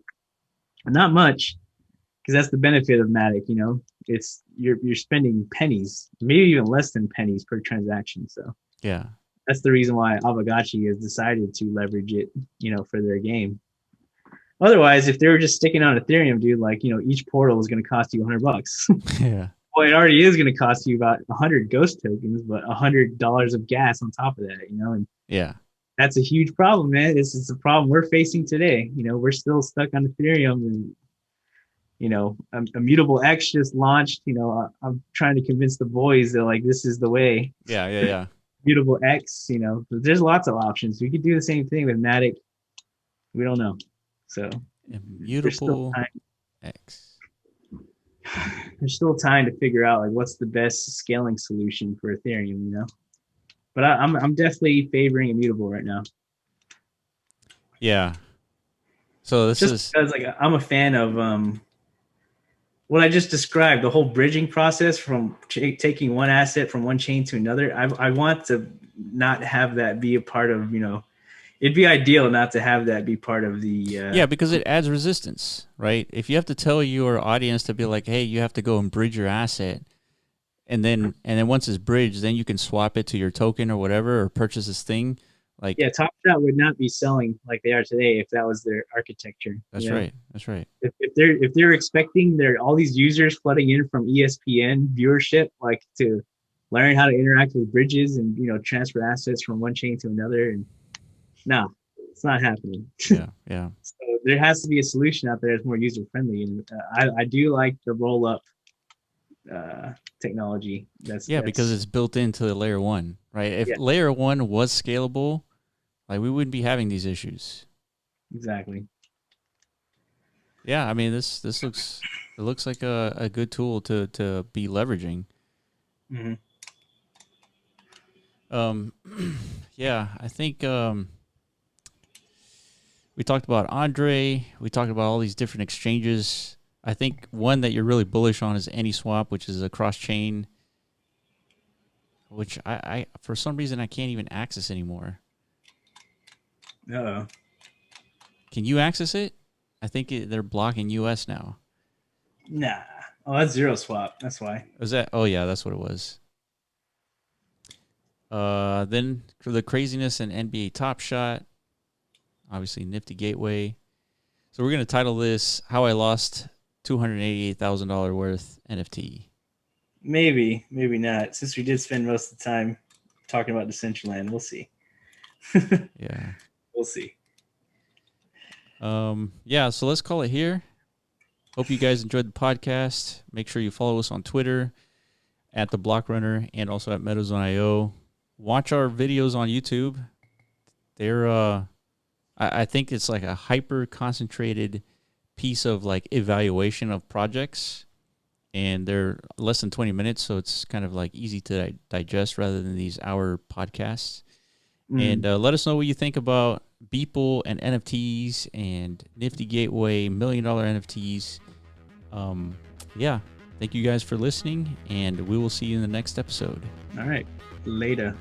Not much, because that's the benefit of Matic. It's you're spending pennies, maybe even less than pennies per transaction. So Yeah. that's the reason why Avagachi has decided to leverage it, for their game. Otherwise, if they were just sticking on Ethereum, dude, like, each portal is going to cost you $100. Yeah. Well, it already is going to cost you about 100 ghost tokens, but $100 of gas on top of that, and Yeah. that's a huge problem, man. This is a problem we're facing today. We're still stuck on Ethereum, and Immutable X just launched. I'm trying to convince the boys that like this is the way. Yeah. Immutable X, there's lots of options. We could do the same thing with Matic. We don't know. So Immutable X. There's still time to figure out like what's the best scaling solution for Ethereum, But I'm definitely favoring Immutable right now. Yeah. So this is because like I'm a fan of what I just described, the whole bridging process from taking one asset from one chain to another. I want to not have that be a part of, it'd be ideal not to have that be part of the yeah, because it adds resistance, right? If you have to tell your audience to be like, hey, you have to go and bridge your asset, and then once it's bridged, then you can swap it to your token or whatever, or purchase this thing. Like, yeah, Top Shot would not be selling like they are today if that was their architecture. That's right. That's right. If they're expecting all these users flooding in from ESPN viewership, like to learn how to interact with bridges and transfer assets from one chain to another, and no, it's not happening. Yeah. So there has to be a solution out there that's more user friendly, and I do like the roll up technology. That's because it's built into the layer one, right? If layer one was scalable, like we wouldn't be having these issues. Exactly. Yeah, I mean this looks like a good tool to be leveraging. Mm-hmm. Yeah, I think we talked about Andre. We talked about all these different exchanges. I think one that you're really bullish on is AnySwap, which is a cross-chain, which I for some reason I can't even access anymore. Uh-oh. Can you access it? I think they're blocking US now. Nah. Oh, that's ZeroSwap. That's why. Was that? Oh yeah, that's what it was. Then for the craziness and NBA Top Shot, obviously Nifty Gateway. So we're gonna title this "How I Lost $288,000 worth NFT." Maybe not. Since we did spend most of the time talking about Decentraland, we'll see. Yeah, we'll see. Yeah. So let's call it here. Hope you guys enjoyed the podcast. Make sure you follow us on Twitter at the Block Runner and also at MetaZone.io. Watch our videos on YouTube. They're I think it's like a hyper concentrated piece of like evaluation of projects, and they're less than 20 minutes, so it's kind of like easy to digest rather than these hour podcasts. And let us know what you think about Beeple and NFTs and Nifty Gateway, $1 million NFTs. Yeah. Thank you guys for listening, and we will see you in the next episode. All right. Later.